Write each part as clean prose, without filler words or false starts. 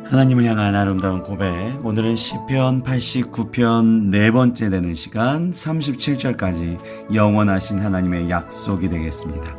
하나님을 향한 아름다운 고백. 오늘은 시편 89편 네 번째 되는 시간 37절까지 영원하신 하나님의 약속이 되겠습니다.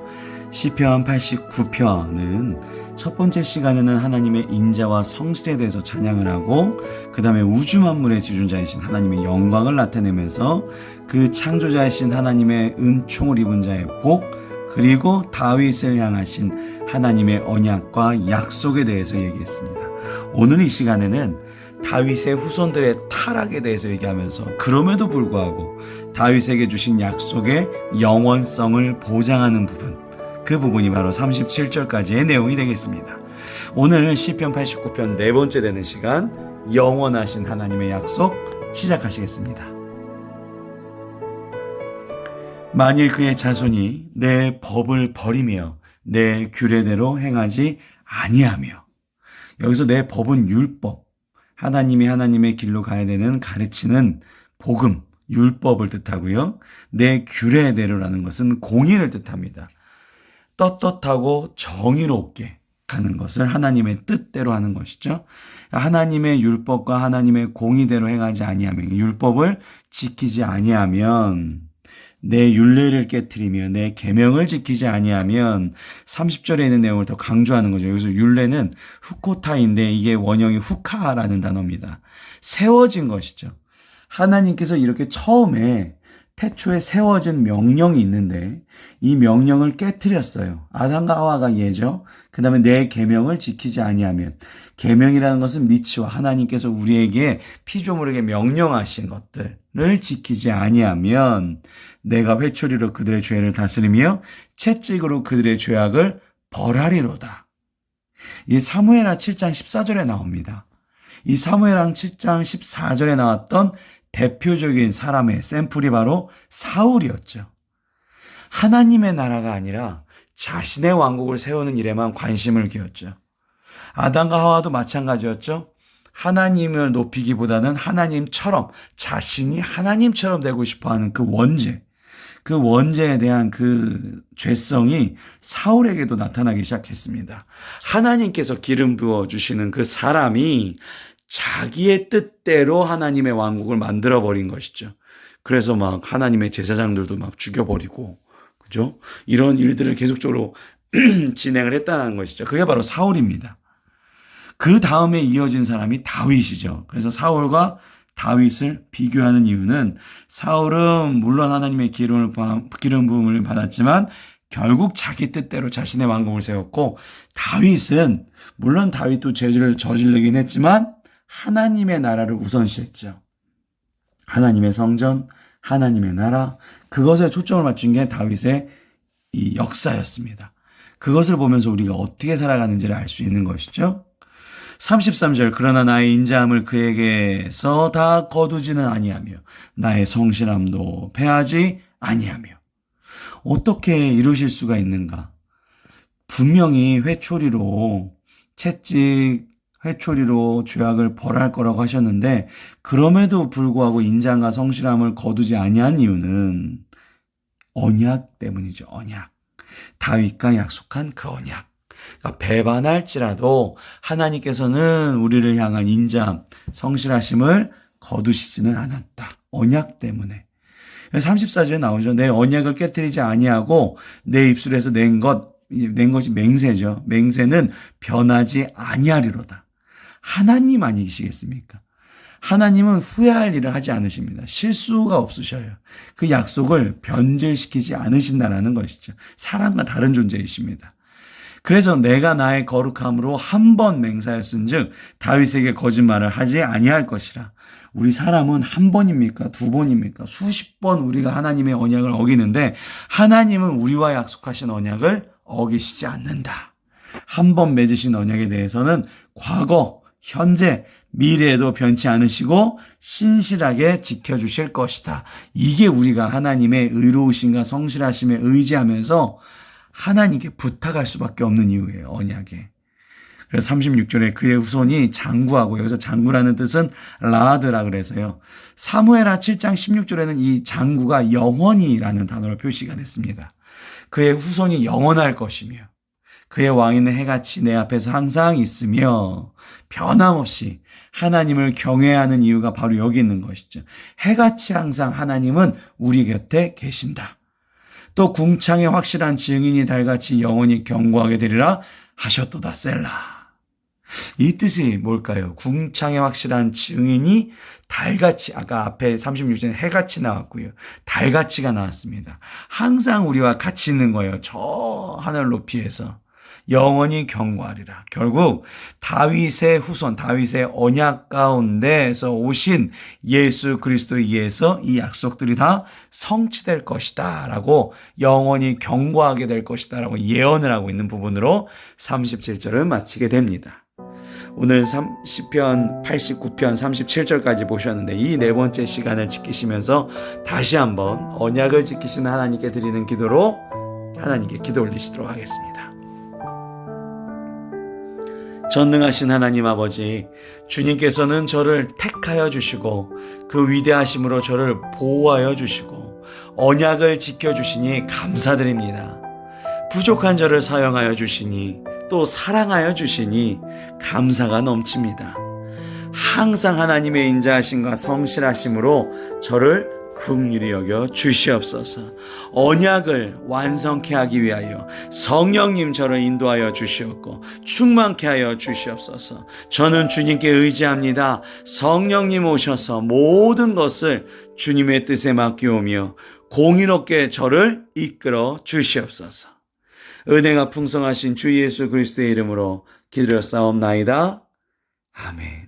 시편 89편은 첫 번째 시간에는 하나님의 인자와 성실에 대해서 찬양을 하고, 그 다음에 우주 만물의 주존자이신 하나님의 영광을 나타내면서 그 창조자이신 하나님의 은총을 입은 자의 복, 그리고 다윗을 향하신 하나님의 언약과 약속에 대해서 얘기했습니다. 오늘 이 시간에는 다윗의 후손들의 타락에 대해서 얘기하면서, 그럼에도 불구하고 다윗에게 주신 약속의 영원성을 보장하는 부분, 그 부분이 바로 37절까지의 내용이 되겠습니다. 오늘 시편 89편 네 번째 되는 시간, 영원하신 하나님의 약속 시작하시겠습니다. 만일 그의 자손이 내 법을 버리며 내 규례대로 행하지 아니하며, 여기서 내 법은 율법, 하나님이 하나님의 길로 가야 되는 가르치는 복음, 율법을 뜻하고요. 내 규례대로라는 것은 공의를 뜻합니다. 떳떳하고 정의롭게 하는 것을 하나님의 뜻대로 하는 것이죠. 하나님의 율법과 하나님의 공의대로 행하지 아니하면, 율법을 지키지 아니하면, 내 율례를 깨트리며 내 계명을 지키지 아니하면, 30절에 있는 내용을 더 강조하는 거죠. 여기서 율례는 후코타인데 이게 원형이 후카라는 단어입니다. 세워진 것이죠. 하나님께서 이렇게 처음에 태초에 세워진 명령이 있는데 이 명령을 깨트렸어요. 아담과 하와가 예죠. 그 다음에 내 계명을 지키지 아니하면, 계명이라는 것은 미치와 하나님께서 우리에게 피조물에게 명령하신 것들을 지키지 아니하면 내가 회초리로 그들의 죄를 다스리며 채찍으로 그들의 죄악을 벌하리로다. 이 사무엘하 7장 14절에 나옵니다. 이 사무엘하 7장 14절에 나왔던 대표적인 사람의 샘플이 바로 사울이었죠. 하나님의 나라가 아니라 자신의 왕국을 세우는 일에만 관심을 기울였죠. 아담과 하와도 마찬가지였죠. 하나님을 높이기보다는 하나님처럼, 자신이 하나님처럼 되고 싶어하는 그 원죄에 대한 그 죄성이 사울에게도 나타나기 시작했습니다. 하나님께서 기름 부어주시는 그 사람이 자기의 뜻대로 하나님의 왕국을 만들어버린 것이죠. 그래서 막 하나님의 제사장들도 막 죽여버리고, 그죠? 이런 일들을 계속적으로 진행을 했다는 것이죠. 그게 바로 사울입니다. 그 다음에 이어진 사람이 다윗이죠. 그래서 사울과 다윗을 비교하는 이유는, 사울은 물론 하나님의 기름 부음을 받았지만 결국 자기 뜻대로 자신의 왕국을 세웠고, 다윗은 물론 다윗도 죄를 저지르긴 했지만 하나님의 나라를 우선시했죠. 하나님의 성전, 하나님의 나라, 그것에 초점을 맞춘 게 다윗의 이 역사였습니다. 그것을 보면서 우리가 어떻게 살아가는지를 알 수 있는 것이죠. 33절, 그러나 나의 인자함을 그에게서 다 거두지는 아니하며 나의 성실함도 패하지 아니하며. 어떻게 이루실 수가 있는가? 분명히 회초리로, 회초리로 죄악을 벌할 거라고 하셨는데, 그럼에도 불구하고 인자함과 성실함을 거두지 아니한 이유는 언약 때문이죠. 언약. 다윗과 약속한 그 언약. 그러니까 배반할지라도 하나님께서는 우리를 향한 인자함, 성실하심을 거두시지는 않았다. 언약 때문에. 34절에 나오죠. 내 언약을 깨뜨리지 아니하고 내 입술에서 낸 것이 맹세죠. 맹세는 변하지 아니하리로다. 하나님 아니시겠습니까? 하나님은 후회할 일을 하지 않으십니다. 실수가 없으셔요. 그 약속을 변질시키지 않으신다는 것이죠. 사람과 다른 존재이십니다. 그래서 내가 나의 거룩함으로 한 번 맹세하였은즉 다윗에게 거짓말을 하지 아니할 것이라. 우리 사람은 한 번입니까? 두 번입니까? 수십 번 우리가 하나님의 언약을 어기는데, 하나님은 우리와 약속하신 언약을 어기시지 않는다. 한 번 맺으신 언약에 대해서는 과거, 현재, 미래에도 변치 않으시고 신실하게 지켜주실 것이다. 이게 우리가 하나님의 의로우심과 성실하심에 의지하면서 하나님께 부탁할 수밖에 없는 이유예요. 언약에. 그래서 36절에 그의 후손이 장구하고, 여기서 장구라는 뜻은 라드라 그래서요. 사무엘하 7장 16절에는 이 장구가 영원히라는 단어로 표시가 됐습니다. 그의 후손이 영원할 것이며, 그의 왕위는 해같이 내 앞에서 항상 있으며 변함없이 하나님을 경외하는 이유가 바로 여기 있는 것이죠. 해같이 항상 하나님은 우리 곁에 계신다. 또 궁창의 확실한 증인이 달같이 영원히 경고하게 되리라 하셨도다 셀라. 이 뜻이 뭘까요? 궁창의 확실한 증인이 달같이, 아까 앞에 36절에 해같이 나왔고요. 달같이가 나왔습니다. 항상 우리와 같이 있는 거예요. 저 하늘 높이에서. 영원히 경고하리라. 결국 다윗의 후손, 다윗의 언약 가운데에서 오신 예수 그리스도에 의해서 이 약속들이 다 성취될 것이다 라고, 영원히 경고하게 될 것이다 라고 예언을 하고 있는 부분으로 37절을 마치게 됩니다. 오늘 시편 89편 37절까지 보셨는데, 이 네 번째 시간을 지키시면서 다시 한번 언약을 지키시는 하나님께 드리는 기도로 하나님께 기도 올리시도록 하겠습니다. 전능하신 하나님 아버지, 주님께서는 저를 택하여 주시고 그 위대하심으로 저를 보호하여 주시고 언약을 지켜주시니 감사드립니다. 부족한 저를 사용하여 주시니 또 사랑하여 주시니 감사가 넘칩니다. 항상 하나님의 인자하심과 성실하심으로 저를 긍휼히 여겨 주시옵소서. 언약을 완성케 하기 위하여 성령님 저를 인도하여 주시옵고 충만케 하여 주시옵소서. 저는 주님께 의지합니다. 성령님 오셔서 모든 것을 주님의 뜻에 맡기오며 공의롭게 저를 이끌어 주시옵소서. 은혜가 풍성하신 주 예수 그리스도의 이름으로 기도하옵나이다. 아멘.